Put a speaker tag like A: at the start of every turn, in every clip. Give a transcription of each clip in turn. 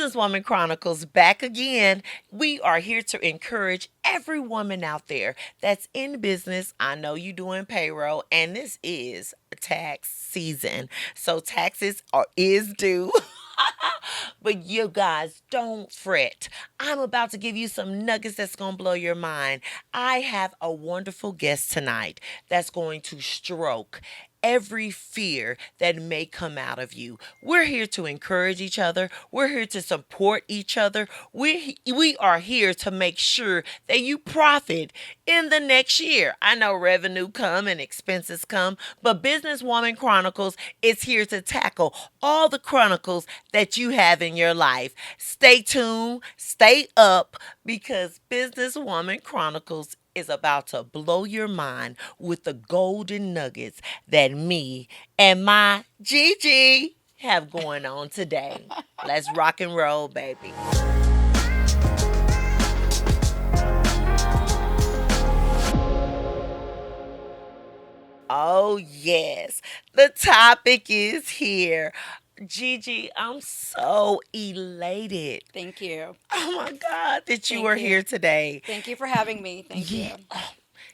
A: Businesswoman Chronicles back again. We are here to encourage every woman out there that's in business. I know you doing payroll, and this is tax season. So taxes is due. But you guys, don't fret. I'm about to give you some nuggets that's going to blow your mind. I have a wonderful guest tonight that's going to stroke every fear that may come out of you. We're here to encourage each other. We're here to support each other. We are here to make sure that you profit in the next year. I know revenue come and expenses come, but Businesswoman Chronicles is here to tackle all the chronicles that you have in your life. Stay tuned, stay up, because Businesswoman Chronicles is about to blow your mind with the golden nuggets that me and my GIGI have going on today. Let's rock and roll, baby. Oh, yes. The topic is here. Gigi, I'm so elated.
B: Thank you.
A: Oh my God, that you
B: Thank
A: are
B: you.
A: here today.
B: Thank you for having me. Thank you.
A: Yeah.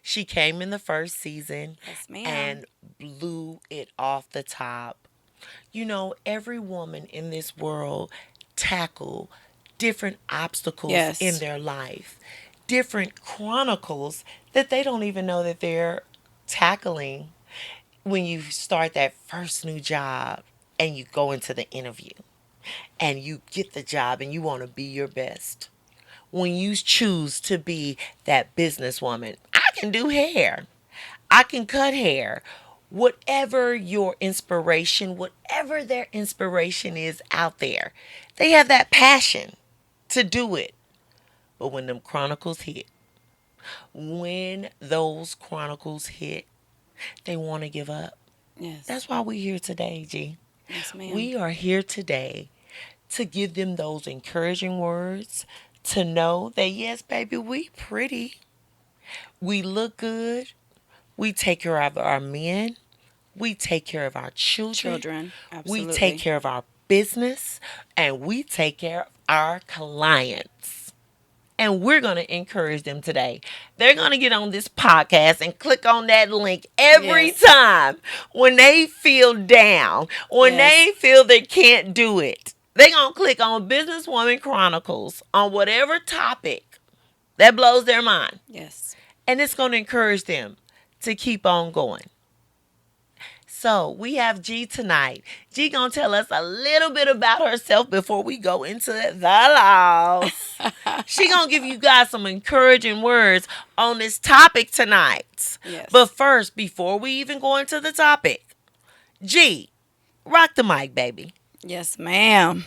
A: She came in the first season
B: Yes, ma'am.
A: and blew it off the top. You know, every woman in this world tackle different obstacles in
B: Yes.
A: their life, different chronicles that they don't even know that they're tackling when you start that first new job and you go into the interview and you get the job and you want to be your best. When you choose to be that businesswoman, I can do hair. I can cut hair. Whatever your inspiration, whatever their inspiration is out there, they have that passion to do it. But when them chronicles hit, when those chronicles hit, they want to give up.
B: Yes.
A: That's why we're here today, G.
B: Yes, ma'am.
A: We are here today to give them those encouraging words, to know that yes, baby, we pretty. We look good. We take care of our men. We take care of our children.
B: Children.
A: We take
B: Absolutely.
A: care of our business. And we take care of our clients. And we're going to encourage them today. They're going to get on this podcast and click on that link every
B: Yes.
A: time when they feel down, when
B: Yes.
A: they feel they can't do it. They're going to click on Businesswoman Chronicles on whatever topic that blows their mind.
B: Yes.
A: And it's going to encourage them to keep on going. So we have G tonight. G gonna tell us a little bit about herself before we go into the loss. She gonna give you guys some encouraging words on this topic tonight.
B: Yes.
A: But first, before we even go into the topic, G, rock the mic, baby.
B: Yes, ma'am.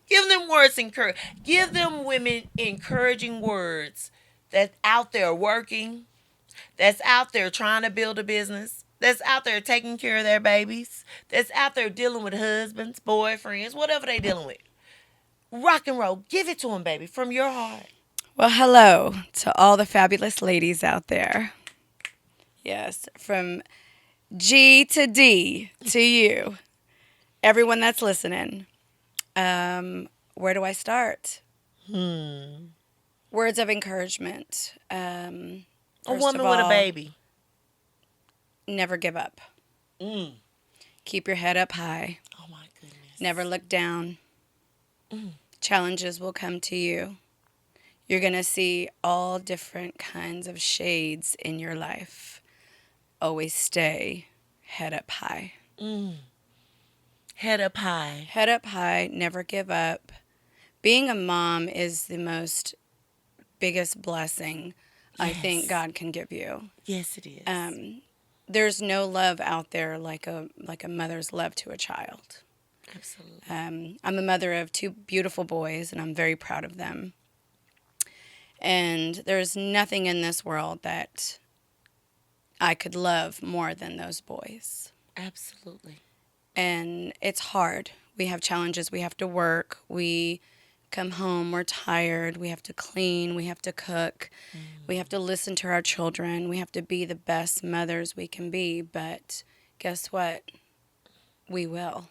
A: Give them words give them women encouraging words that's out there working, that's out there trying to build a business, that's out there taking care of their babies, that's out there dealing with husbands, boyfriends, whatever they dealing with. Rock and roll. Give it to them, baby, from your heart.
B: Well, hello to all the fabulous ladies out there. Yes, from G to D to you, everyone that's listening. Where do I start? Words of encouragement.
A: A
B: First
A: woman
B: of
A: with a
B: all,
A: baby.
B: never give up.
A: Mm.
B: Keep your head up high.
A: Oh, my goodness.
B: Never look down. Challenges will come to you. You're going to see all different kinds of shades in your life. Always stay head up high.
A: Head up high.
B: Head up high, never give up. Being a mom is the most biggest blessing I think God can give you.
A: Yes, it is.
B: There's no love out there like a mother's love to a child.
A: Absolutely.
B: I'm a mother of two beautiful boys, and I'm very proud of them. And there's nothing in this world that I could love more than those boys.
A: Absolutely.
B: And it's hard. We have challenges. We have to work. We come home, we're tired. We have to clean. We have to cook. We have to listen to our children. We have to be the best mothers we can be. But guess what? We will.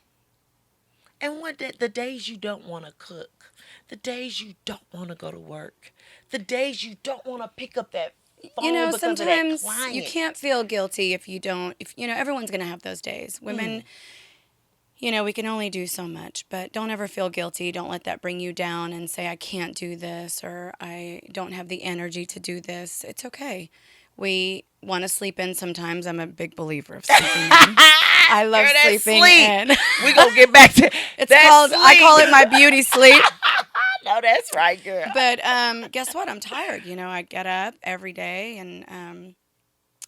A: And the days you don't want to cook, the days you don't want to go to work, the days you don't want to pick up that
B: You
A: phone
B: know,
A: because of that
B: sometimes you
A: client.
B: can't feel guilty if you don't, if, everyone's going to have those days. Women, we can only do so much, but don't ever feel guilty. Don't let that bring you down and say, I can't do this or I don't have the energy to do this. It's okay. We want to sleep in sometimes. I'm a big believer of sleeping in. I love
A: Girl, that's
B: sleeping
A: sleep.
B: in.
A: We gonna get back to
B: It's
A: that
B: called, I call it
A: sleep.
B: my beauty sleep.
A: No, that's right, girl.
B: But guess what? I'm tired. I get up every day and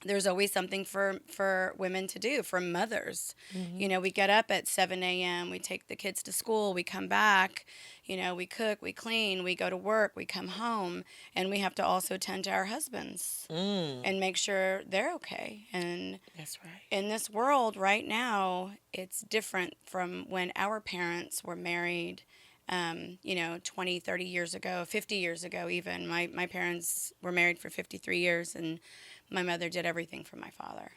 B: there's always something for women to do, for mothers. We get up at 7 a.m., we take the kids to school, we come back, we cook, we clean, we go to work, we come home, and we have to also tend to our husbands and make sure they're okay. And
A: That's right.
B: in this world right now, it's different from when our parents were married. 20, 30 years ago, 50 years ago, even. My parents were married for 53 years, and my mother did everything for my father.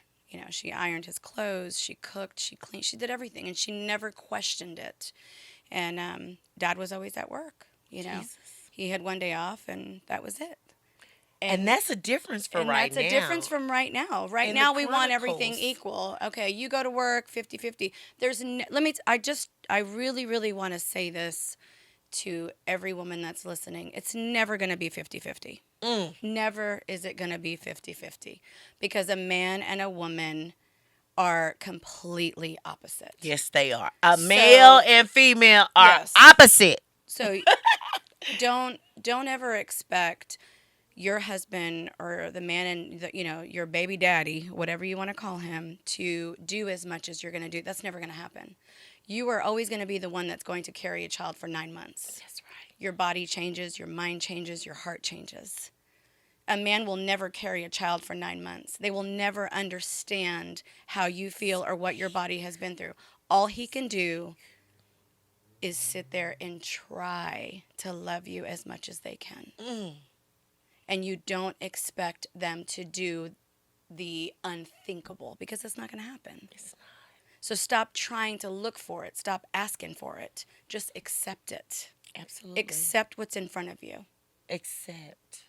B: She ironed his clothes, she cooked, she cleaned, she did everything, and she never questioned it. And dad was always at work.
A: Jesus.
B: He had one day off, and that was it.
A: And that's a difference for
B: And
A: right
B: that's a
A: now.
B: difference from right now. Right
A: In the
B: now, we want everything
A: Chronicles.
B: equal. Okay, you go to work 50-50. I really, really want to say this to every woman that's listening. It's never going to be 50-50. Never is it going to be 50-50 because a man and a woman are completely opposite.
A: Yes, they are. A
B: So,
A: male and female are
B: yes.
A: opposite.
B: So don't ever expect your husband or the man and your baby daddy, whatever you want to call him, to do as much as you're going to do. That's never going to happen. You are always going to be the one that's going to carry a child for 9 months.
A: That's right.
B: Your body changes, your mind changes, your heart changes. A man will never carry a child for 9 months. They will never understand how you feel or what your body has been through. All he can do is sit there and try to love you as much as they can. And you don't expect them to do the unthinkable because it's not going to happen.
A: It's not.
B: So stop trying to look for it. Stop asking for it. Just accept it.
A: Absolutely.
B: Accept what's in front of you.
A: Accept.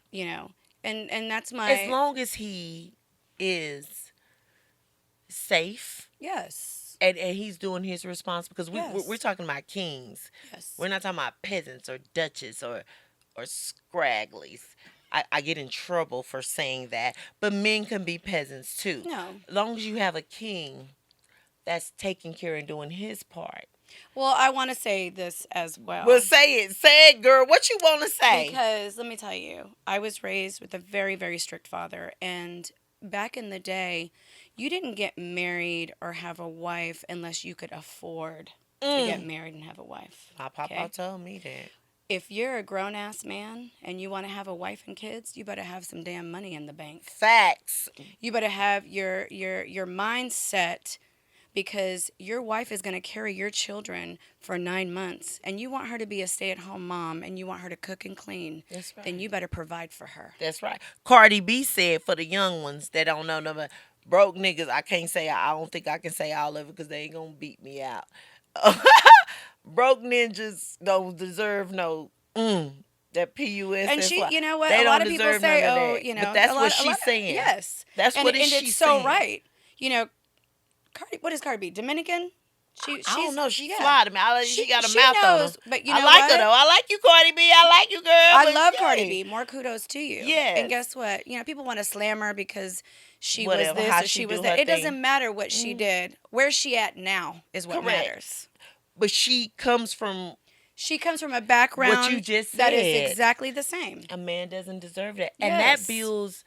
B: And that's my...
A: As long as he is safe.
B: Yes.
A: And he's doing his response because
B: Yes.
A: we're talking about kings.
B: Yes.
A: We're not talking about peasants or duchess or scragglies. I get in trouble for saying that, but men can be peasants too.
B: No.
A: As long as you have a king that's taking care and doing his part.
B: Well, I want to say this as well.
A: Well, say it, girl. What you want to say?
B: Because let me tell you, I was raised with a very, very strict father, and back in the day, you didn't get married or have a wife unless you could afford to get married and have a wife.
A: My papa told me that.
B: If you're a grown-ass man and you want to have a wife and kids, you better have some damn money in the bank.
A: Facts.
B: You better have your mindset, because your wife is going to carry your children for 9 months, and you want her to be a stay-at-home mom, and you want her to cook and clean.
A: That's right.
B: Then you better provide for her.
A: That's right. Cardi B said, for the young ones that don't know no broke niggas, I can't say, I don't think I can say all of it because they ain't gonna beat me out. Broke ninjas don't deserve no that PUS.
B: And she, you know what?
A: They
B: A lot
A: don't
B: of people
A: deserve
B: say,
A: none of
B: "Oh,
A: that. But that's what she's saying.
B: Yes,
A: That's
B: and,
A: what
B: and
A: she's
B: it's
A: saying.
B: so right. What is Cardi B? Dominican?
A: I don't know. She
B: yeah.
A: fly to me. She got a
B: she
A: mouth on her.
B: knows, but you
A: I
B: know
A: like
B: what?
A: her though. I like you, Cardi B. I like you, girl.
B: I
A: but
B: love
A: yeah.
B: Cardi B. More kudos to you.
A: Yes.
B: And guess what? People want to slam her because she
A: Whatever,
B: was this
A: how
B: or
A: she
B: she was
A: do
B: that.
A: her
B: It doesn't
A: thing.
B: matter what she did. Where's she at now is what
A: Correct.
B: matters.
A: But she comes from
B: She comes from a background
A: what you just said.
B: that is exactly the same.
A: A man doesn't deserve that. And
B: Yes.
A: that builds,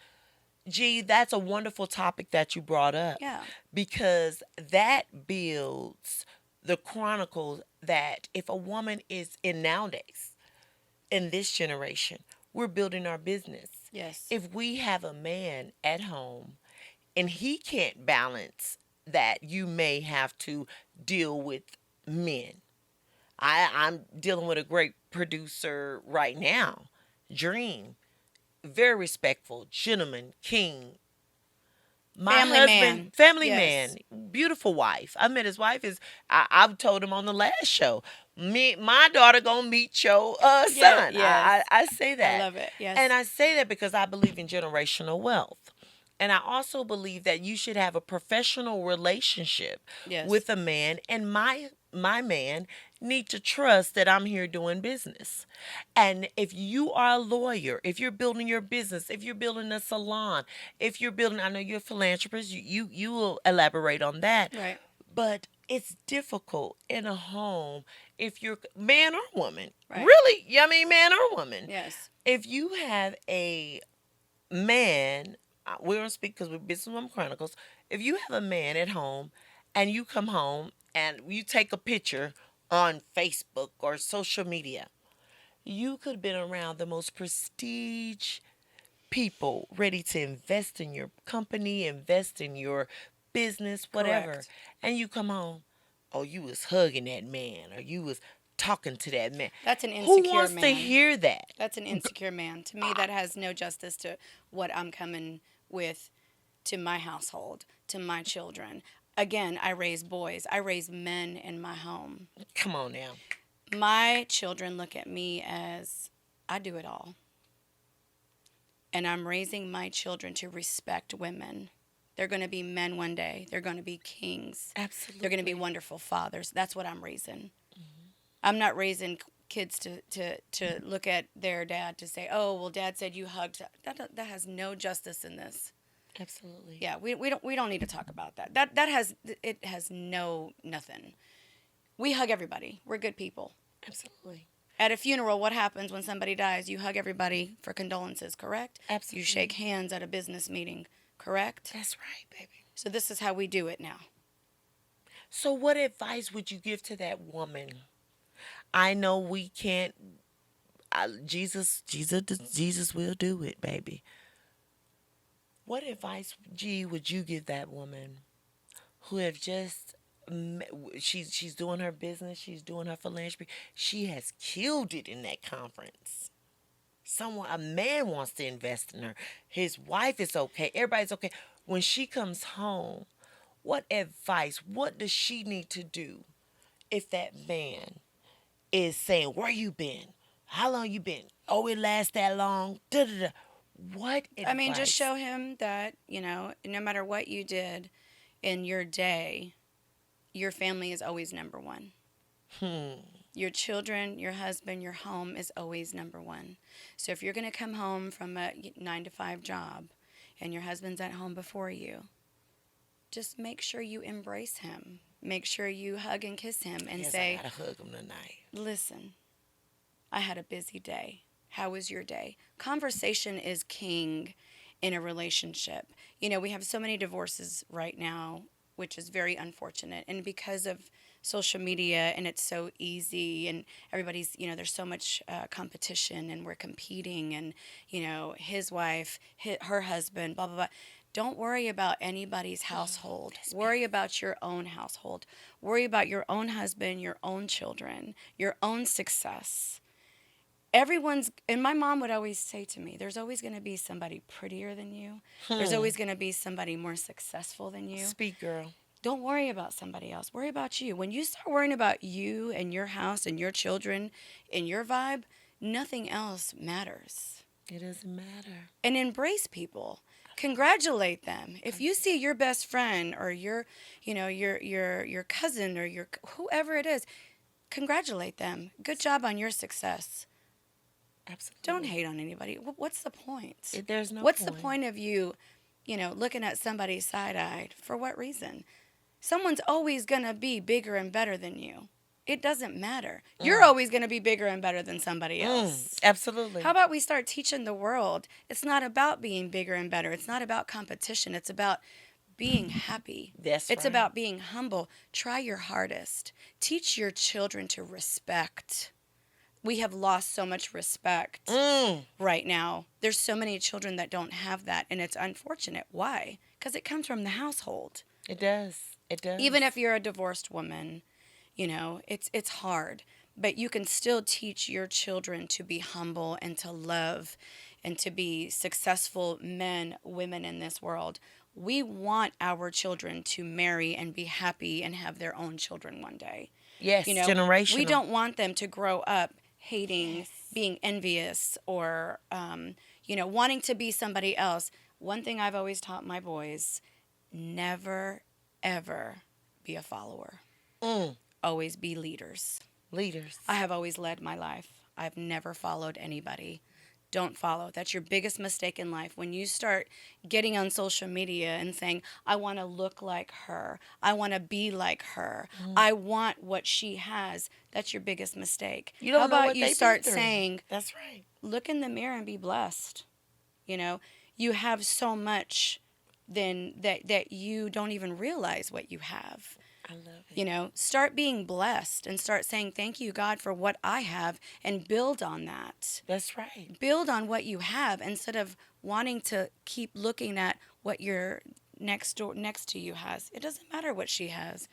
A: gee, that's a wonderful topic that you brought up.
B: Yeah.
A: Because that builds the chronicles that if a woman is in nowadays, in this generation, we're building our business.
B: Yes.
A: If we have a man at home and he can't balance that, you may have to deal with men. I'm dealing with a great producer right now, Dream. Very respectful, gentleman, king. My
B: Family
A: husband,
B: man.
A: family
B: Yes.
A: man, beautiful wife. I met his wife. I've told him on the last show. My daughter gonna meet your
B: Yeah,
A: son.
B: yes.
A: I say
B: I
A: that,
B: love it. Yes.
A: and I say that because I believe in generational wealth. And I also believe that you should have a professional relationship
B: Yes.
A: with a man, and my man need to trust that I'm here doing business. And if you are a lawyer, if you're building your business, if you're building a salon, if you're building, I know you're a philanthropist, you will elaborate on that.
B: Right.
A: But it's difficult in a home if you're man or woman.
B: Right.
A: Really, I mean man or woman.
B: Yes.
A: If you have a man, we're gonna speak because we're Business Woman Chronicles. If you have a man at home and you come home and you take a picture on Facebook or social media, you could have been around the most prestige people ready to invest in your company, invest in your business, whatever.
B: Correct.
A: And you come home, oh, you was hugging that man or you was talking to that man.
B: That's an
A: Who
B: insecure
A: wants to
B: man.
A: hear that?
B: That's an insecure man. To me, that has no justice to what I'm coming with to my household, to my children. Again, I raise boys, I raise men in my home.
A: Come on now.
B: My children look at me as I do it all. And I'm raising my children to respect women. They're going to be men one day, they're going to be kings,
A: Absolutely.
B: they're going to be wonderful fathers. That's what I'm raising. I'm not raising kids to look at their dad to say, oh, well, dad said you hugged. That has no justice in this.
A: Absolutely.
B: Yeah, we don't need to talk about that. It has no nothing. We hug everybody. We're good people.
A: Absolutely.
B: At a funeral, what happens when somebody dies? You hug everybody for condolences, correct?
A: Absolutely.
B: You shake hands at a business meeting, correct?
A: That's right, baby.
B: So this is how we do it now.
A: So what advice would you give to that woman? I know we can't. Jesus will do it, baby. What advice, G, would you give that woman who have just she's doing her business, she's doing her philanthropy, she has killed it in that conference. A man wants to invest in her. His wife is okay. Everybody's okay. When she comes home, what advice? What does she need to do if that man is saying, "Where you been? How long you been? Oh, it lasts that long." Da, da, da. What advice?
B: I mean, just show him that, no matter what you did in your day, your family is always number one. Your children, your husband, your home is always number one. So if you're going to come home from a 9 to 5 job and your husband's at home before you, just make sure you embrace him. Make sure you hug and kiss him and
A: Yes,
B: say,
A: I gotta hug him tonight.
B: listen, I had a busy day. How was your day? Conversation is king in a relationship. We have so many divorces right now, which is very unfortunate. And because of social media and it's so easy and everybody's, there's so much competition and we're competing and, his wife, her husband, blah, blah, blah. Don't worry about anybody's household. Worry about your own household. Worry about your own husband, your own children, your own success. And my mom would always say to me, there's always going to be somebody prettier than you. There's always going to be somebody more successful than you.
A: Speak, girl.
B: Don't worry about somebody else. Worry about you. When you start worrying about you and your house and your children and your vibe, nothing else matters.
A: It doesn't matter.
B: And embrace people. Congratulate them. If you see your best friend or your cousin or your whoever it is, congratulate them. Good job on your success.
A: Absolutely.
B: Don't hate on anybody. What's the point?
A: There's no
B: What's
A: point.
B: the point of you, looking at somebody side-eyed? For what reason? Someone's always going to be bigger and better than you. It doesn't matter. You're always going to be bigger and better than somebody else.
A: Absolutely.
B: How about we start teaching the world? It's not about being bigger and better. It's not about competition. It's about being happy.
A: That's
B: It's
A: right.
B: about being humble. Try your hardest. Teach your children to respect. We have lost so much respect right now. There's so many children that don't have that, and it's unfortunate. Why? Because it comes from the household.
A: It does. It does.
B: Even if you're a divorced woman, it's hard. But you can still teach your children to be humble and to love and to be successful men, women in this world. We want our children to marry and be happy and have their own children one day. You
A: Yes,
B: know, we
A: generational.
B: don't want them to grow up hating,
A: Yes.
B: being envious, or, wanting to be somebody else. One thing I've always taught my boys: never, ever be a follower.
A: Mm,
B: Always be leaders. I
A: leaders.
B: have always led my life. I've never followed anybody. Don't follow. That's your biggest mistake in life. When you start getting on social media and saying, I want to look like her, I want to be like her,
A: Mm.
B: I want what she has, that's your biggest mistake.
A: You
B: How
A: don't know
B: about
A: what
B: you
A: they've been
B: start
A: through.
B: saying,
A: That's right.
B: look in the mirror and be blessed? You know, you have so much then that you don't even realize what you have.
A: I love it.
B: Start being blessed and start saying, thank you, God, for what I have, and build on that.
A: That's right.
B: Build on what you have instead of wanting to keep looking at what your next to you has. It doesn't matter what she has.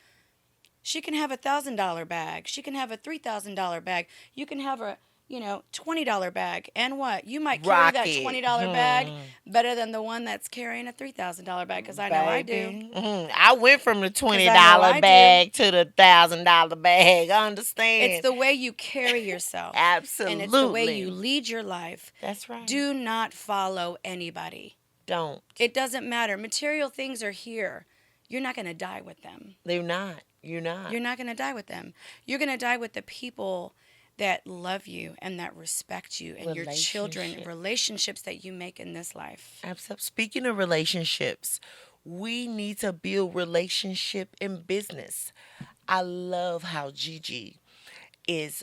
B: She can have $1,000 bag. She can have a $3,000 bag. You can have a $20 bag. And what? You might carry that
A: Rocket.
B: $20 bag better than the one that's carrying a $3,000 bag, because I know I do.
A: Baby. I went from the
B: Because I know
A: $20
B: I do.
A: bag to the $1,000 bag.
B: It's
A: Understand?
B: the way you carry yourself, and it's the way you
A: Absolutely.
B: lead your life.
A: That's right.
B: Do not follow anybody.
A: Don't.
B: It doesn't matter. Material things are here. You're not going to die with them.
A: They're not. You're not.
B: You're not going to die with them. You're going to die with the people that love you and that respect you, and your children,
A: Relationship.
B: relationships that you make in this life.
A: Absolutely. Speaking of relationships, we need to build relationship in business. I love how Gigi is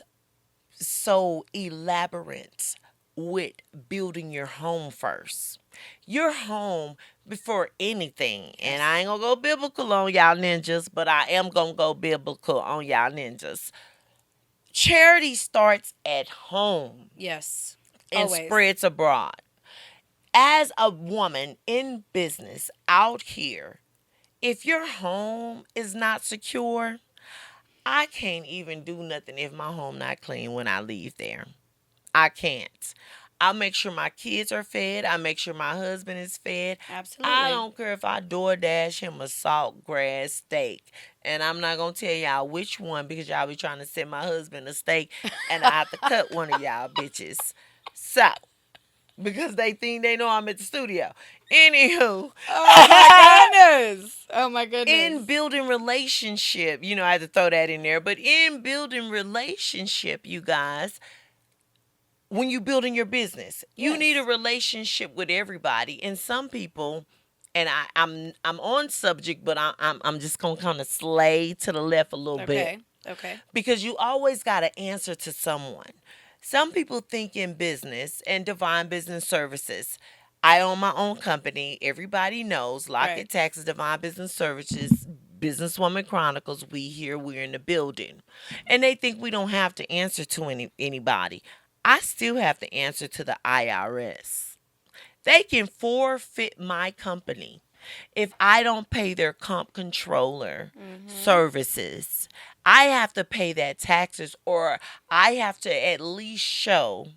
A: so elaborate with building your home first. Your home before anything. And I
B: Yes.
A: ain't gonna go biblical on y'all ninjas, but I am gonna go biblical on y'all ninjas. Charity starts at home
B: Yes.
A: and
B: Always.
A: spreads abroad. As a woman in business out here, if your home is not secure, I can't even do nothing if my home not clean when I leave there. I can't. I make sure my kids are fed. I make sure my husband is fed. I
B: Absolutely.
A: don't care if I DoorDash him a salt grass steak. And I'm not gonna tell y'all which one because y'all be trying to send my husband a steak and I have to cut one of y'all bitches. So because they think they know I'm at the studio. Anywho,
B: Oh my goodness. Oh my goodness.
A: in building relationship, I had to throw that in there. But in building relationship, you guys, when you building your business, you need a
B: Yes.
A: relationship with everybody. And some people, and I'm on subject, but I'm just gonna kind of slay to the left a little bit
B: Okay. Okay.
A: because you always got to answer to someone. Some people think in business and Divine Business Services. I own my own company. Everybody knows Lock
B: Right.
A: It Taxes, Divine Business Services, Businesswoman Chronicles. We're in the building, and they think we don't have to answer to anybody. I still have to answer to the IRS. They can forfeit my company if I don't pay their comp controller
B: Mm-hmm.
A: services. I have to pay that taxes, or I have to at least show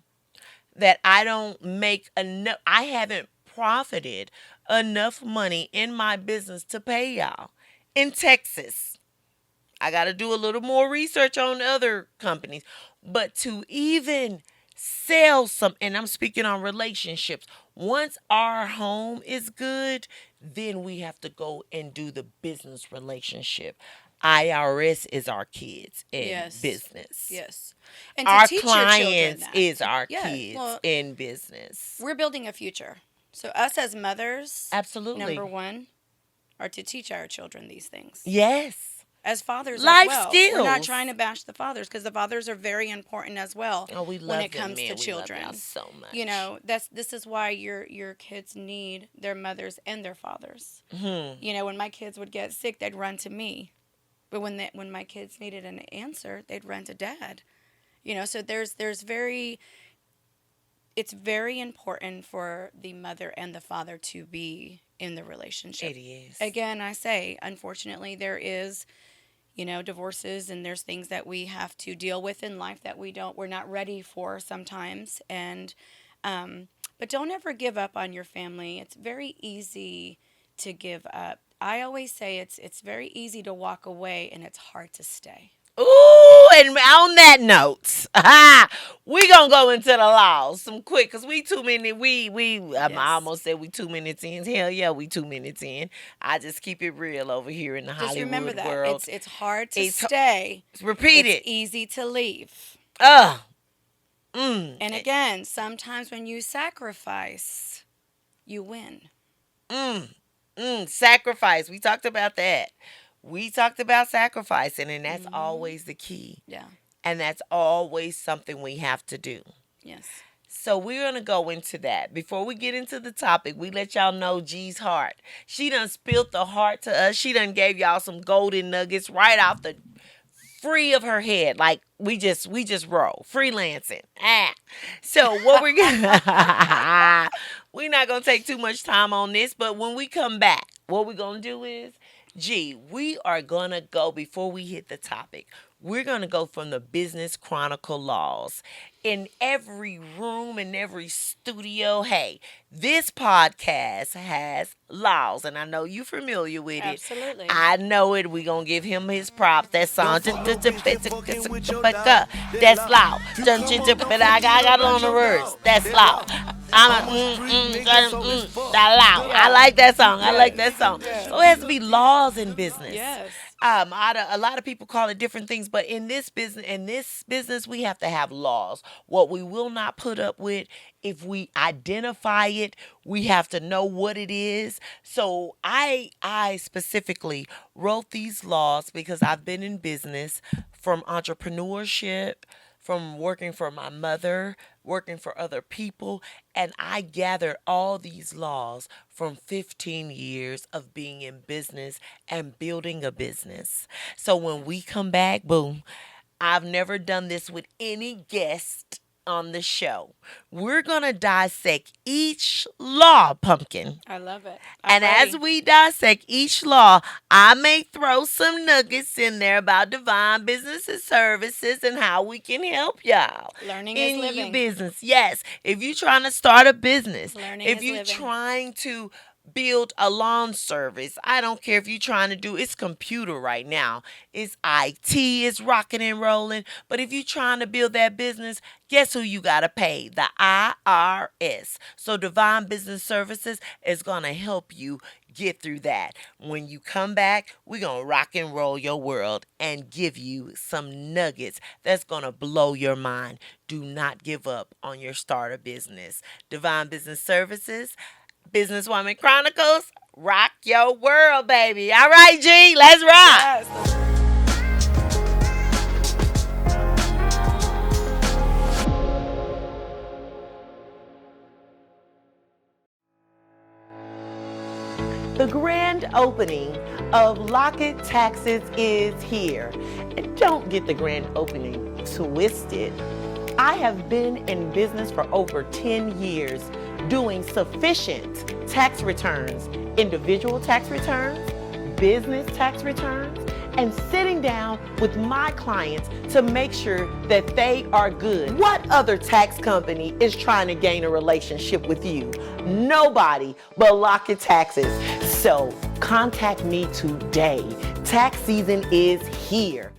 A: that I don't make enough, I haven't profited enough money in my business to pay y'all. In Texas, I got to do a little more research on other companies, but to even sell some, and I'm speaking on relationships, once our home is good, then we have to go and do the business relationship. IRS is our kids in
B: Yes.
A: business.
B: Yes. And to
A: Our
B: teach your children
A: clients
B: that.
A: is our
B: Yeah.
A: kids
B: Well,
A: in business.
B: we're building a future. So us as mothers,
A: Absolutely.
B: number one, are to teach our children these things.
A: Yes.
B: As fathers as
A: Life
B: well. We're not trying
A: skills.
B: to bash the fathers, because the fathers are very important as well
A: Oh, we
B: when
A: love
B: it
A: them
B: comes to
A: men. We love y'all
B: children.
A: so much.
B: This is why your kids need their mothers and their fathers.
A: Hmm.
B: When my kids would get sick, they'd run to me. But when my kids needed an answer, they'd run to dad. So there's very it's very important for the mother and the father to be in the relationship.
A: It is.
B: Again, I say, unfortunately, there is, divorces, and there's things that we have to deal with in life that we're not ready for sometimes. And, but don't ever give up on your family. It's very easy to give up. I always say it's very easy to walk away and it's hard to stay.
A: Ooh, and on that note, we gonna go into the laws some quick, cause we 2 minutes. I
B: Yes.
A: almost said we 2 minutes in. Hell yeah, we 2 minutes in. I just keep it real over here in the
B: Just remember
A: Hollywood
B: that.
A: world.
B: It's hard to
A: It's
B: stay.
A: repeat
B: It's
A: it.
B: easy to leave.
A: Uh,
B: And again, sometimes when you sacrifice, you win.
A: mm, sacrifice. We talked about that. We talked about sacrificing, and that's
B: Hmm.
A: always the key.
B: Yeah.
A: And that's always something we have to do.
B: Yes.
A: So we're gonna go into that. Before we get into the topic, we let y'all know G's heart. She done spilled the heart to us. She done gave y'all some golden nuggets right off the free of her head. Like we just roll. Freelancing. So what we're gonna we're not gonna take too much time on this, but when we come back, what we're gonna do is we are gonna go before we hit the topic. We're going to go from the Business Chronicle laws. In every room, in every studio, hey, this podcast has laws, and I know you're familiar with it.
B: Absolutely.
A: I know it. We're going to give him his props. That song, that's loud. I got it on the words. That's loud. I'm that loud. I like that song. I like that song. So it has to be laws in business.
B: Yes.
A: A lot of people call it different things, but in this business, we have to have laws. What we will not put up with, if we identify it, we have to know what it is. So I specifically wrote these laws because I've been in business, from entrepreneurship, from working for my mother, working for other people, and I gathered all these laws from 15 years of being in business and building a business. So when we come back, boom, I've never done this with any guest on the show. We're going to dissect each law, Pumpkin.
B: I love it. I'm
A: And as
B: ready.
A: we dissect each law, I may throw some nuggets in there about divine business and services and how we can help y'all
B: Learning is
A: in your
B: living.
A: business. Yes, if you're trying to start a business,
B: Learning
A: if
B: is
A: you're
B: living.
A: trying to build a lawn service, I don't care if you're trying to do it's computer right now. It's IT, it's rocking and rolling. But if you're trying to build that business, guess who you got to pay? The IRS. So Divine Business Services is going to help you get through that. When you come back, we're going to rock and roll your world and give you some nuggets that's going to blow your mind. Do not give up on your starter business. Divine Business Services, Businesswoman Chronicles, rock your world, baby. All right, G, let's rock.
B: Yes.
A: The grand opening of Lockett Taxes is here. And don't get the grand opening twisted. I have been in business for over 10 years doing sufficient tax returns, individual tax returns, business tax returns, and sitting down with my clients to make sure that they are good. What other tax company is trying to gain a relationship with you? Nobody but Lockett Taxes. So contact me today. Tax season is here.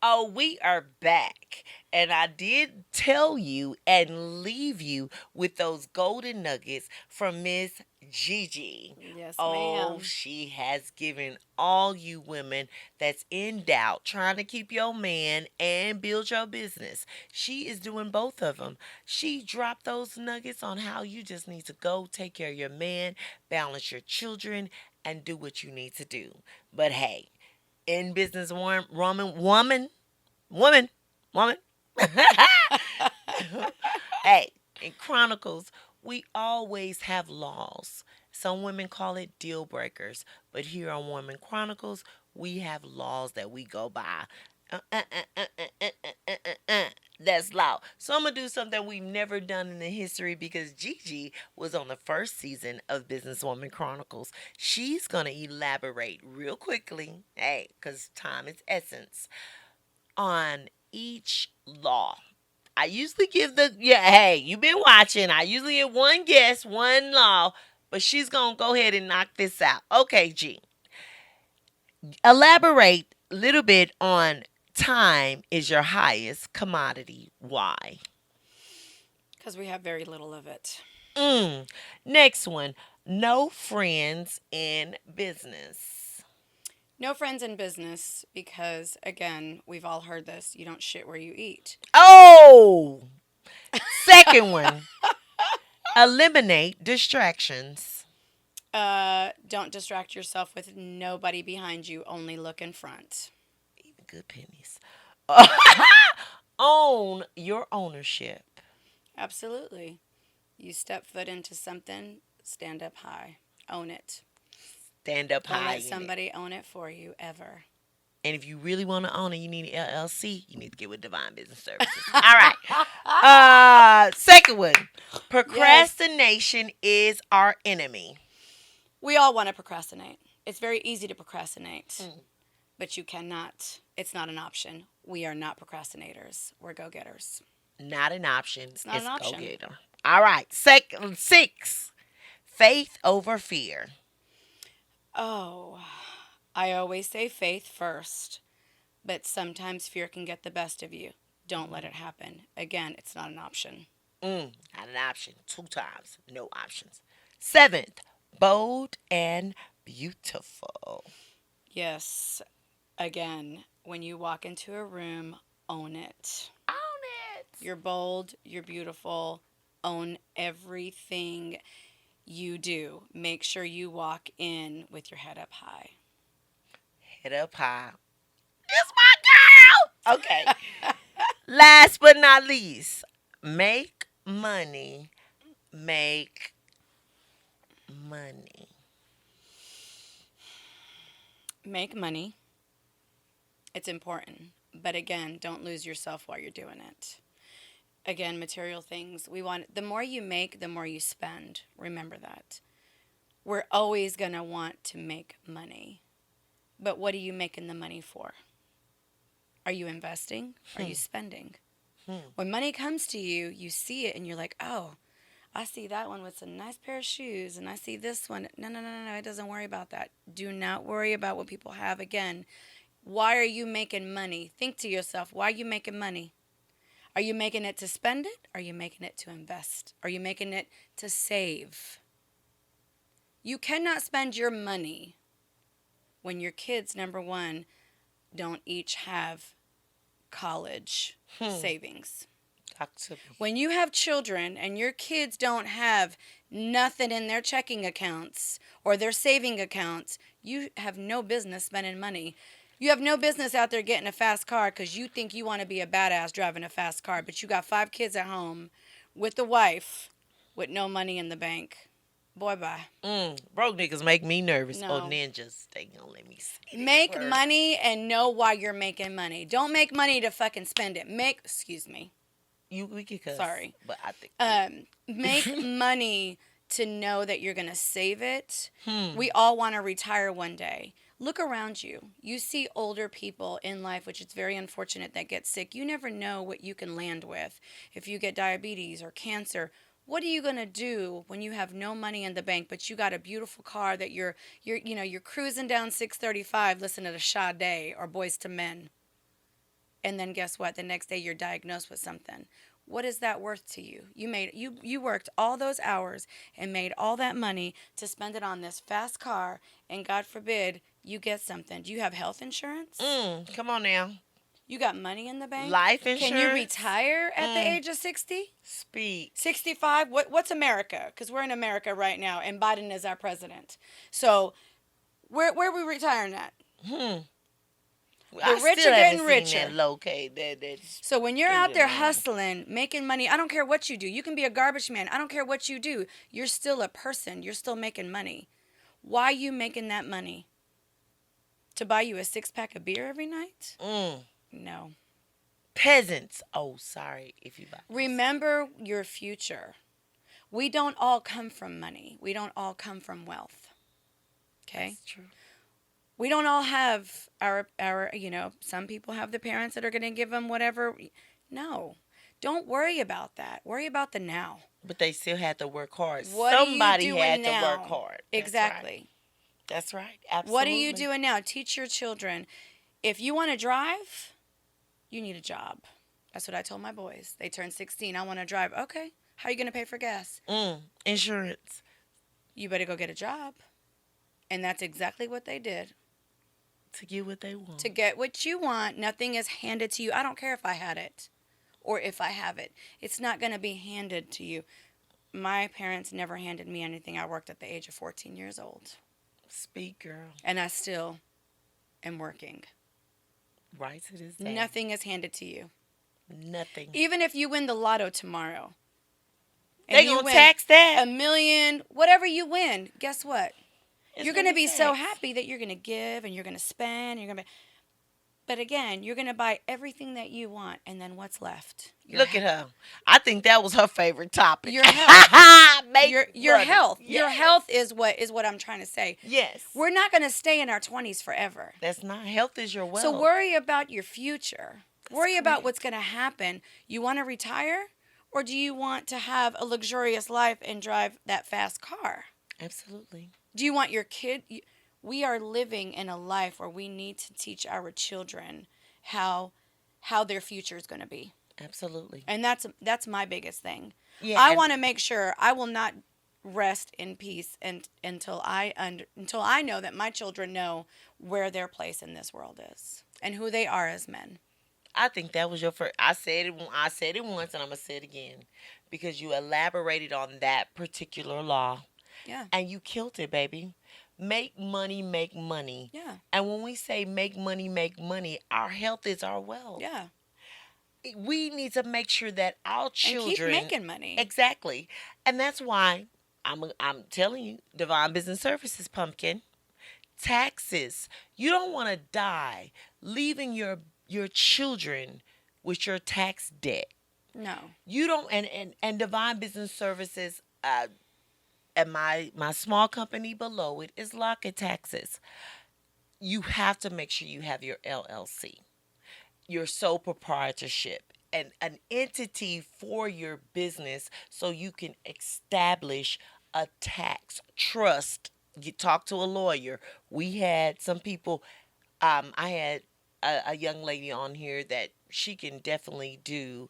A: Oh, we are back. And I did tell you and leave you with those golden nuggets from Miss Gigi.
B: Yes,
A: Oh,
B: ma'am.
A: she has given all you women that's in doubt, trying to keep your man and build your business. She is doing both of them. She dropped those nuggets on how you just need to go take care of your man, balance your children, and do what you need to do. But hey, in business, woman, woman. Hey, in Chronicles, we always have laws. Some women call it deal breakers, but here on Women Chronicles, we have laws that we go by. That's loud. So I'm gonna do something we've never done in the history because Gigi was on the first season of Businesswoman Chronicles. She's gonna elaborate real quickly, hey, because time is essence, on each law. I usually give hey, you've been watching. I usually give one guess, one law, but she's gonna go ahead and knock this out. Okay, G. Elaborate a little bit on time is your highest commodity. Why?
B: Because we have very little of it.
A: Mm. Next one. No friends in business.
B: No friends in business because, again, we've all heard this. You don't shit where you eat.
A: Oh! Second one. Eliminate distractions.
B: Don't distract yourself with nobody behind you. Only look in front.
A: Even good pennies. Own your ownership.
B: Absolutely. You step foot into something, stand up high. Own it.
A: Stand up
B: Don't
A: high
B: let
A: in it.
B: somebody own it for you ever.
A: And if you really want to own it, you need an LLC. You need to get with Divine Business Services. All right. Second one.
B: Yes.
A: Procrastination is our enemy.
B: We all want to procrastinate. It's very easy to procrastinate,
A: Mm.
B: but you cannot. It's not an option. We are not procrastinators. We're go getters.
A: Not an option.
B: It's not
A: It's
B: an
A: go
B: option.
A: getter. All right. Second, six. Faith over fear.
B: Oh, I always say faith first, but sometimes fear can get the best of you. Don't let it happen. Again, it's not an option.
A: Not an option. Two times. No options. Seventh. Bold and beautiful.
B: Yes, again, when you walk into a room, own it.
A: Own it.
B: You're bold, you're beautiful, own everything you do. Make sure you walk in with your head up high.
A: Head up high. It's my girl. Okay. Last but not least, make money. Make money.
B: Make money. It's important. But again, don't lose yourself while you're doing it. Again, material things. We want the more you make, the more you spend. Remember that. We're always going to want to make money. But what are you making the money for? Are you investing? Are you spending? When money comes to you, you see it and you're like, oh, I see that one with a nice pair of shoes, and I see this one. No, no, no, no, no. It doesn't worry about that. Do not worry about what people have. Again, why are you making money? Think to yourself, why are you making money? Are you making it to spend it? Are you making it to invest? Are you making it to save? You cannot spend your money when your kids, number one, don't each have college savings.
A: Talk to me.
B: When you have children and your kids don't have nothing in their checking accounts or their saving accounts, you have no business spending money. You have no business out there getting a fast car because you think you want to be a badass driving a fast car, but you got 5 kids at home with the wife with no money in the bank. Boy, bye.
A: Broke niggas make me nervous.
B: No.
A: Oh, ninjas. They gonna let me say that
B: Make
A: word.
B: money and know why you're making money. Don't make money to fucking spend it. Excuse me.
A: We can cuss.
B: Sorry.
A: But I think.
B: Make money to know that you're going to save it. We all want to retire one day. Look around you. You see older people in life, which is very unfortunate, that get sick. You never know what you can land with. If you get diabetes or cancer, what are you going to do when you have no money in the bank, but you got a beautiful car that you're cruising down 635 listening to Sade or Boys to Men? And then guess what? The next day you're diagnosed with something. What is that worth to you? You worked all those hours and made all that money to spend it on this fast car, and God forbid you get something. Do you have health insurance?
A: Come on now.
B: You got money in the bank?
A: Life
B: Can you
A: insurance?
B: retire at the age of 60?
A: Speak.
B: 65? What's America? Because we're in America right now, and Biden is our president. So where are we retiring at?
A: I
B: rich
A: still
B: are
A: haven't
B: getting
A: seen
B: richer.
A: that locate. That's
B: So when you're
A: Is
B: out
A: it
B: there
A: wrong?
B: hustling, making money, I don't care what you do. You can be a garbage man. I don't care what you do. You're still a person. You're still making money. Why are you making that money? To buy you a 6-pack of beer every night? No.
A: Peasants. Oh, sorry if you buy this.
B: Remember your future. We don't all come from money. We don't all come from wealth. Okay?
A: That's true.
B: We don't all have our some people have the parents that are going to give them whatever. No. Don't worry about that. Worry about the now.
A: But they still had to work hard.
B: What are you
A: Somebody
B: doing
A: had to work
B: now?
A: hard. That's right.
B: Exactly.
A: That's right.
B: What are you
A: Absolutely.
B: doing now? Teach your children. If you want to drive, you need a job. That's what I told my boys. They turned 16. I want to drive. Okay. How are you going to pay for gas?
A: Insurance.
B: You better go get a job. And that's exactly what they did.
A: To get what they want.
B: To get what you want, nothing is handed to you. I don't care if I had it or if I have it. It's not going to be handed to you. My parents never handed me anything. I worked at the age of 14 years old.
A: Speak, girl.
B: And I still am working.
A: Right to this day.
B: Nothing is handed to you.
A: Nothing.
B: Even if you win the lotto tomorrow.
A: They
B: you
A: gonna
B: win
A: tax that.
B: $1 million, whatever you win, guess what?
A: It's
B: You're
A: gonna
B: going to be so
A: taxed.
B: happy that you're going to give and you're going to spend. But again, you're going to buy everything that you want. And then what's left?
A: Look at her. I think that was her favorite topic.
B: Your health.
A: Make
B: Your
A: money.
B: health.
A: Yes.
B: Your health is what I'm trying to say.
A: Yes.
B: We're not going to stay in our 20s forever.
A: That's not health is your wealth.
B: So worry about your future. Worry about
A: correct.
B: what's going to happen. You want to retire? Or do you want to have a luxurious life and drive that fast car?
A: Absolutely.
B: Do you want your kid? We are living in a life where we need to teach our children how their future is going to be.
A: Absolutely.
B: And that's my biggest thing.
A: Yeah.
B: I want to make sure I will not rest in peace until I know that my children know where their place in this world is and who they are as men.
A: I think that was your first. I said it. I said it once, and I'm gonna say it again, because you elaborated on that particular law,
B: Yeah.
A: and you killed it, baby. Make money, make money.
B: Yeah.
A: And when we say make money, our health is our wealth.
B: Yeah.
A: We need to make sure that our
B: And
A: children
B: keep making money.
A: exactly, and that's why I'm telling you, Divine Business Services, pumpkin taxes. You don't want to die leaving your children with your tax debt.
B: No.
A: You don't, and Divine Business Services, and my small company below it is Locket Taxes. You have to make sure you have your LLC, your sole proprietorship, and an entity for your business so you can establish a tax trust. You talk to a lawyer. We had some people, I had a young lady on here that she can definitely do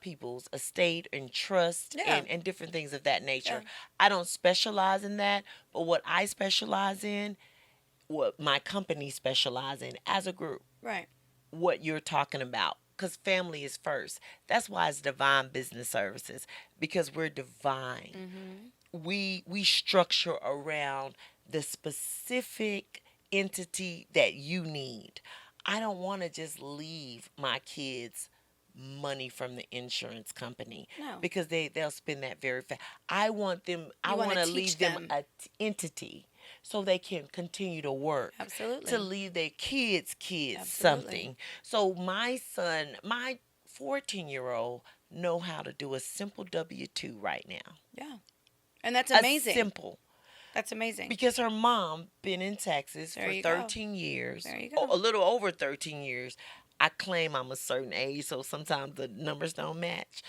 A: people's estate and trust
B: Yeah.
A: and different things of that nature.
B: Yeah.
A: I don't specialize in that, but what I specialize in, what my company specialize in as a group,
B: Right.
A: what you're talking about. Because family is first. That's why it's Divine Business Services, because we're divine. We structure around the specific entity that you need. I don't want to just leave my kids money from the insurance company
B: No.
A: because they'll spend that very fast. I want them. I
B: You wanna
A: want to
B: teach
A: leave them
B: them.
A: a entity so they can continue to work.
B: Absolutely.
A: To leave their kids
B: Absolutely.
A: something. So my son, my 14-year-old, know how to do a simple W-2 right now.
B: Yeah. And that's
A: A
B: amazing.
A: simple.
B: That's amazing.
A: Because her mom been in Texas
B: There
A: for
B: you go.
A: 13 years.
B: There you go.
A: A little over 13 years. I claim I'm a certain age, so sometimes the numbers don't match.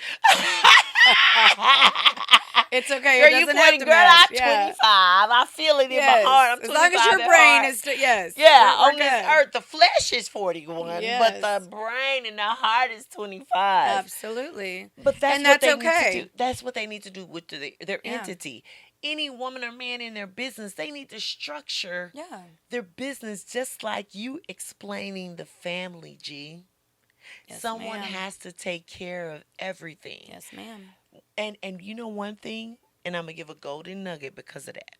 B: It's okay.
A: Girl,
B: It
A: you
B: doesn't have
A: 20,
B: to
A: girl,
B: match.
A: I'm
B: Yeah.
A: 25. I feel it in my
B: Yes.
A: heart. I'm
B: As
A: 25
B: long as your
A: at
B: brain
A: heart.
B: is still, yes.
A: Yeah,
B: We're
A: on this
B: good.
A: earth, the flesh is 41,
B: Yes.
A: but the brain and the heart is 25.
B: Absolutely.
A: But that's
B: And
A: what
B: that's
A: they
B: okay.
A: need to do. That's what they need to do with their
B: Yeah.
A: entity. Any woman or man in their business, they need to structure
B: Yeah.
A: their business just like you explaining the family, G.
B: Yes,
A: Someone
B: ma'am.
A: has to take care of everything.
B: Yes, ma'am.
A: And you know one thing, and I'm gonna give a golden nugget because of that.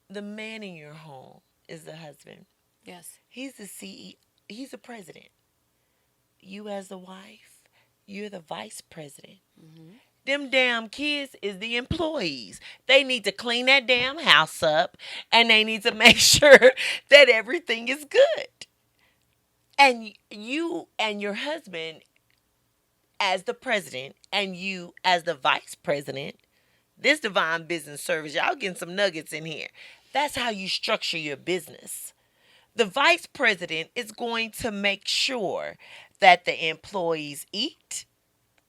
A: The man in your home is the husband.
B: Yes.
A: He's the CEO. He's the president. You as the wife, you're the vice president. Them damn kids is the employees. They need to clean that damn house up, and they need to make sure that everything is good. And you and your husband as the president and you as the vice president, this divine business service, y'all getting some nuggets in here. That's how you structure your business. The vice president is going to make sure that the employees eat.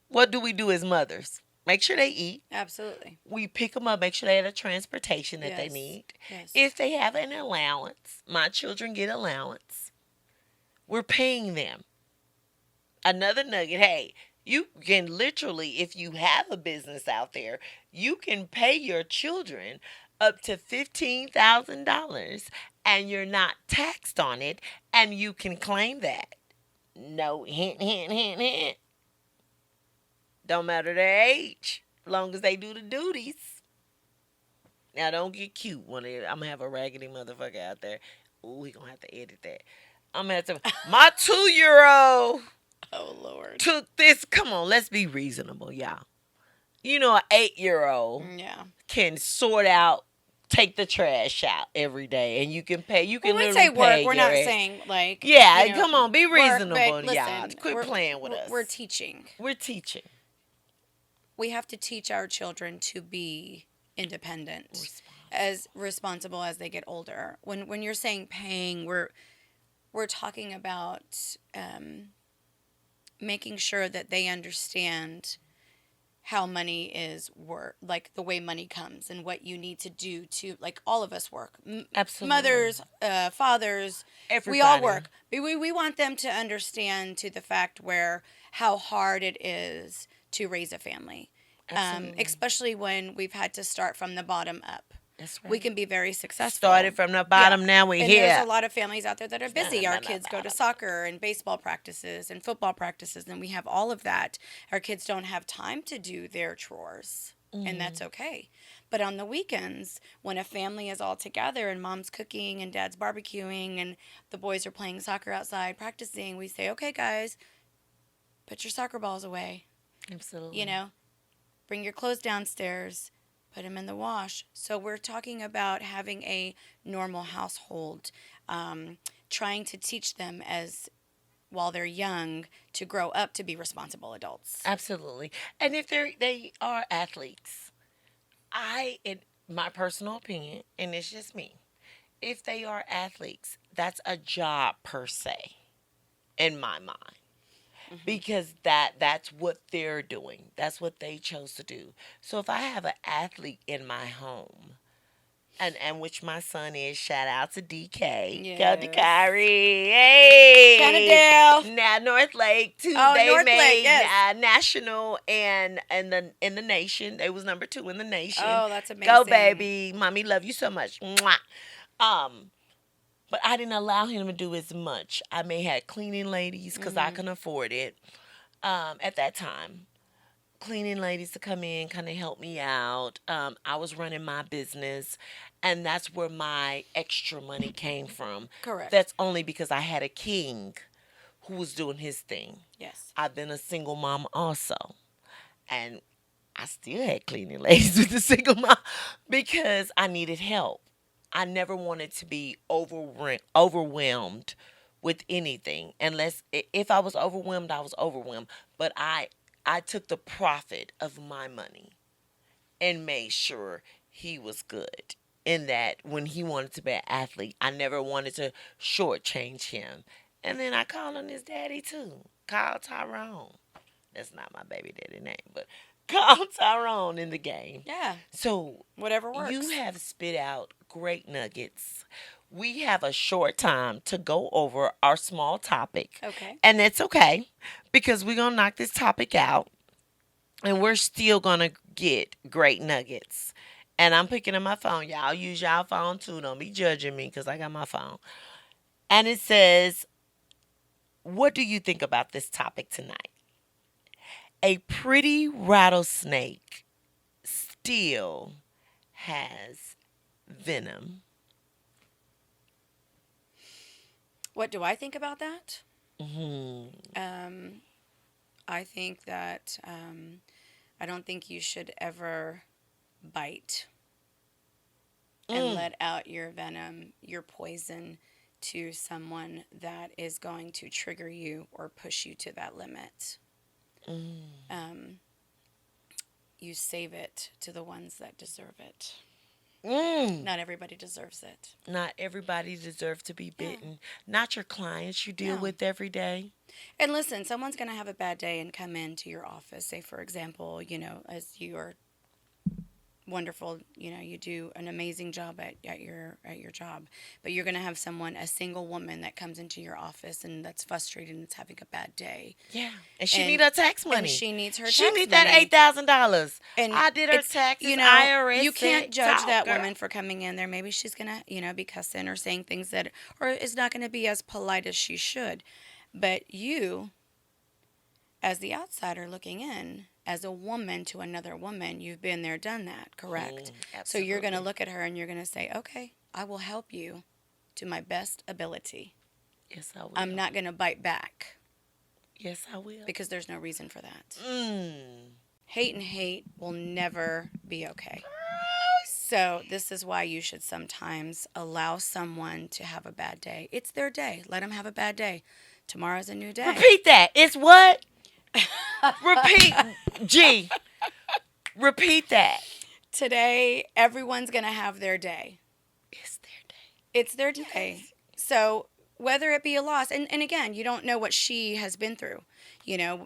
A: What do we do as mothers? Make sure they eat.
B: Absolutely.
A: We pick them up, make sure they have the transportation that they
B: Yes.
A: need.
B: Yes.
A: If they have an allowance, my children get allowance. We're paying them. Another nugget, hey, you can literally, if you have a business out there, you can pay your children up to $15,000 and you're not taxed on it and you can claim that. No, hint, hint, hint, hint. Don't matter their age, long as they do the duties. Now, don't get cute when I'm gonna have a raggedy motherfucker out there. Ooh, he gonna have to edit that. I'm gonna have to. My 2-year old
B: Oh Lord.
A: took this. Come on, let's be reasonable, y'all. You know, an 8-year old
B: Yeah.
A: can sort out, take the trash out every day, and you can pay. You can
B: When we
A: literally
B: say work,
A: pay
B: we're
A: your
B: not
A: rent.
B: saying like
A: Yeah,
B: you know,
A: come on, be
B: work,
A: reasonable,
B: but
A: y'all.
B: listen,
A: Quit playing with us.
B: We're teaching.
A: We're teaching.
B: We have to teach our children to be independent, as responsible as they get older. When you're saying paying, we're talking about making sure that they understand how money is work, like the way money comes and what you need to do to, like, all of us work.
A: Absolutely.
B: Mothers, fathers, we all
A: Everybody.
B: work. We want them to understand to the fact where how hard it is to raise a family,
A: Absolutely.
B: especially when we've had to start from the bottom up.
A: That's right.
B: We can be very successful.
A: Started from the bottom, now we're
B: And
A: here.
B: there's a lot of families out there that are busy.
A: Nah,
B: Our
A: nah, nah,
B: kids
A: nah,
B: go to
A: nah.
B: soccer and baseball practices and football practices, and we have all of that. Our kids don't have time to do their chores, and that's okay. But on the weekends, when a family is all together and mom's cooking and dad's barbecuing and the boys are playing soccer outside practicing, we say, okay, guys, put your soccer balls away.
A: Absolutely.
B: You know, bring your clothes downstairs, put them in the wash. So we're talking about having a normal household, trying to teach them as while they're young to grow up to be responsible adults.
A: Absolutely. And if they are athletes, in my personal opinion, and it's just me, if they are athletes, that's a job per se, in my mind. Because that's what they're doing. That's what they chose to do. So if I have an athlete in my home, and which my son is, shout out to DK. Go to
B: Yes.
A: Kyrie. Hey.
B: Cannondale.
A: Now North Lake too.
B: Oh,
A: They
B: North
A: made
B: Lake, yes.
A: national and in the nation. They was number 2 in the nation.
B: Oh, that's amazing.
A: Go baby, mommy love you so much. Mwah. Um, but I didn't allow him to do as much. I may have cleaning ladies because I can afford it. At that time, cleaning ladies to come in, kind of help me out. I was running my business, and that's where my extra money came from.
B: Correct.
A: That's only because I had a king who was doing his thing.
B: Yes.
A: I've been a single mom also, and I still had cleaning ladies with the single mom because I needed help. I never wanted to be overwhelmed with anything unless if I was overwhelmed, I was overwhelmed. But I took the profit of my money and made sure he was good. In that, when he wanted to be an athlete, I never wanted to shortchange him. And then I called on his daddy too. Call Tyrone. That's not my baby daddy name, but call Tyrone in the game.
B: Yeah.
A: So
B: Whatever works.
A: you have spit out great nuggets. We have a short time to go over our small topic.
B: Okay.
A: And it's okay because we're going to knock this topic out and we're still going to get great nuggets. And I'm picking up my phone. Y'all use y'all phone too. Don't be judging me because I got my phone. And it says, what do you think about this topic tonight? A pretty rattlesnake still has venom.
B: What do I think about that?
A: Hmm.
B: I think that I don't think you should ever bite and let out your venom, your poison to someone that is going to trigger you or push you to that limit.
A: Mm.
B: Um, you save it to the ones that deserve it.
A: Mm.
B: Not everybody deserves it.
A: Not everybody deserves to be
B: Yeah.
A: bitten. Not your clients you deal
B: No.
A: with every day.
B: And listen, someone's going to have a bad day and come into your office. Say, for example, as you are wonderful, you do an amazing job at your job, but you're going to have someone, a single woman that comes into your office and that's frustrated and is having a bad day,
A: Yeah. And she
B: and
A: need her tax
B: and
A: money.
B: she needs her
A: She
B: tax
A: need that
B: money.
A: $8,000.
B: And
A: I did her
B: it's,
A: taxes. IRS
B: you
A: said,
B: can't judge
A: talk,
B: that
A: girl.
B: woman for coming in there. Maybe she's going to, be cussing or saying things that, or is not going to be as polite as she should. But you, as the outsider looking in, as a woman to another woman, you've been there, done that, correct? So you're going to
A: Absolutely.
B: look at her and you're going to say, okay, I will help you to my best ability.
A: Yes, I will.
B: I'm not going to bite back
A: Yes, I will.
B: because there's no reason for that.
A: Mm.
B: Hate and hate will never be okay. So this is why you should sometimes allow someone to have a bad day. It's their day. Let them have a bad day. Tomorrow's a new day.
A: Repeat that. It's what? Repeat. G. Repeat that.
B: Today, everyone's going to have their day.
A: It's their day.
B: It's their day. So whether it be a loss, and again, you don't know what she has been through.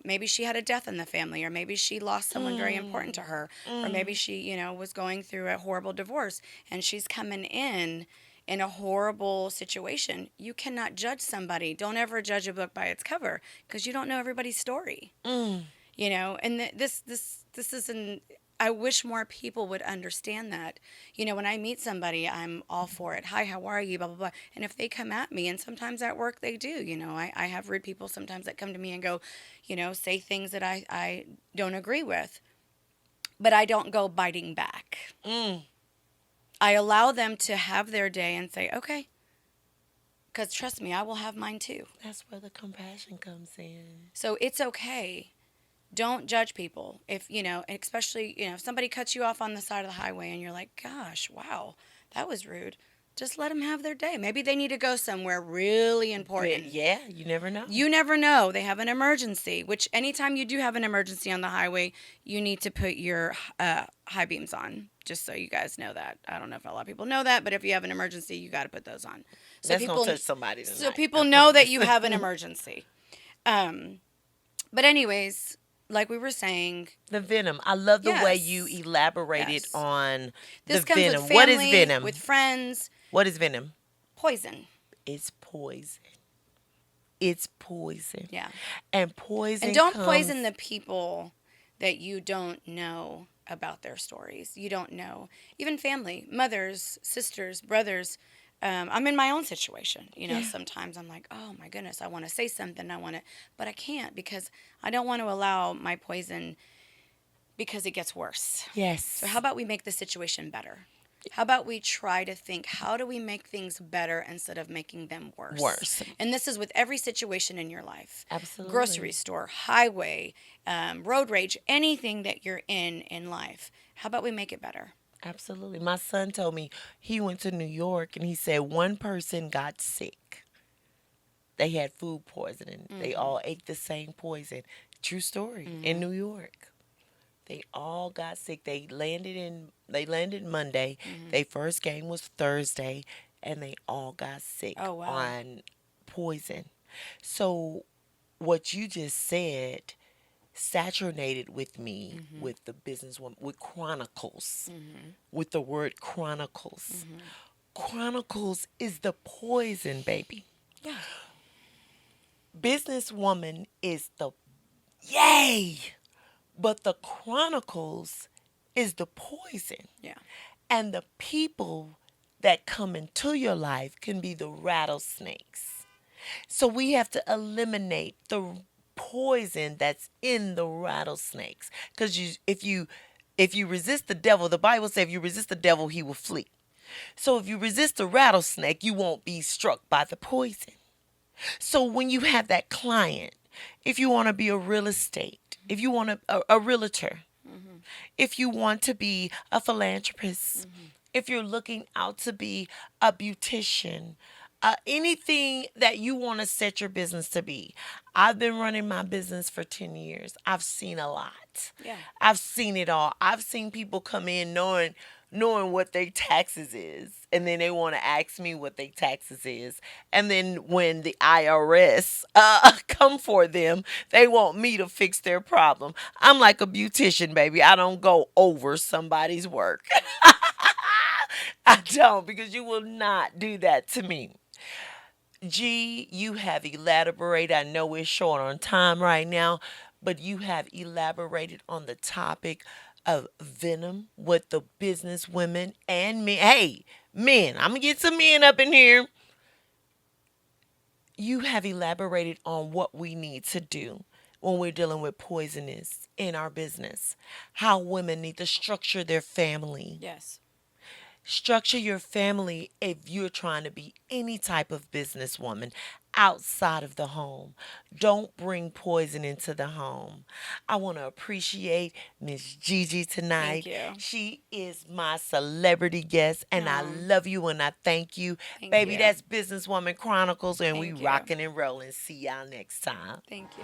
B: Maybe she had a death in the family, or maybe she lost someone very important to her, or maybe she, was going through a horrible divorce and she's coming in a horrible situation. You cannot judge somebody. Don't ever judge a book by its cover because you don't know everybody's story.
A: Mm.
B: And this is an I wish more people would understand that. When I meet somebody, I'm all for it. Hi, how are you? Blah, blah, blah. And if they come at me, and sometimes at work they do, I have rude people sometimes that come to me and go, say things that I don't agree with. But I don't go biting back.
A: Mm.
B: I allow them to have their day and say, okay. Because trust me, I will have mine too.
A: That's where the compassion comes in.
B: So it's okay. Don't judge people. If, especially, if somebody cuts you off on the side of the highway and you're like, gosh, wow, that was rude. Just let them have their day. Maybe they need to go somewhere really important.
A: But yeah, you never know.
B: You never know. They have an emergency, which anytime you do have an emergency on the highway, you need to put your high beams on, just so you guys know that. I don't know if a lot of people know that, but if you have an emergency, you got to put those on. So
A: That's
B: people,
A: gonna touch somebody tonight.
B: so people know that you have an emergency. But anyways, like we were saying,
A: The venom. I love the way
B: Yes.
A: you elaborated
B: Yes.
A: on
B: this
A: the
B: comes
A: venom.
B: with family,
A: What is venom?
B: with friends,
A: What is venom?
B: poison.
A: It's poison. It's poison.
B: Yeah.
A: And poison.
B: And don't
A: comes,
B: poison the people that you don't know about their stories. You don't know. Even family, mothers, sisters, brothers. I'm in my own situation.
A: Yeah.
B: Sometimes I'm like, oh my goodness, I want to say something. But I can't because I don't want to allow my poison because it gets worse.
A: Yes.
B: So how about we make the situation better? How about we try to think, how do we make things better instead of making them worse?
A: Worse.
B: And this is with every situation in your life.
A: Absolutely.
B: Grocery store, highway, road rage, anything that you're in life. How about we make it better?
A: Absolutely. My son told me he went to New York and he said one person got sick. They had food poisoning. They all ate the same poison. True story. In New York. They all got sick. They landed Monday. Their first game was Thursday and they all got sick
B: Oh, wow.
A: on poison. So what you just said saturated with me with the businesswoman, with chronicles, with the word chronicles. Chronicles is the poison, baby.
B: Yeah.
A: Businesswoman is the yay, but the chronicles is the poison.
B: Yeah.
A: And the people that come into your life can be the rattlesnakes. So we have to eliminate the poison that's in the rattlesnakes. Because if you resist the devil, the Bible says if you resist the devil, he will flee. So if you resist the rattlesnake, you won't be struck by the poison. So when you have that client, if you want to be a real estate, if you want a realtor, if you want to be a philanthropist, if you're looking out to be a beautician, Anything that you want to set your business to be. I've been running my business for 10 years. I've seen a lot.
B: Yeah.
A: I've seen it all. I've seen people come in knowing what their taxes is, and then they want to ask me what their taxes is, and then when the IRS come for them, they want me to fix their problem. I'm like a beautician, baby. I don't go over somebody's work. I don't, because you will not do that to me. G, you have elaborated. I know we're short on time right now, but you have elaborated on the topic of venom with the business women and men. Hey, men, I'm gonna get some men up in here. You have elaborated on what we need to do when we're dealing with poisonous in our business, how women need to structure their family.
B: Yes.
A: Structure your family if you're trying to be any type of businesswoman outside of the home. Don't bring poison into the home. I want to appreciate Miss Gigi
B: Thank
A: tonight.
B: you.
A: She is my celebrity guest, and I
B: No.
A: love you and I thank you.
B: Thank
A: Baby,
B: you.
A: that's Businesswoman Chronicles, and we
B: Thank you.
A: rocking and rolling. See y'all next time.
B: Thank you.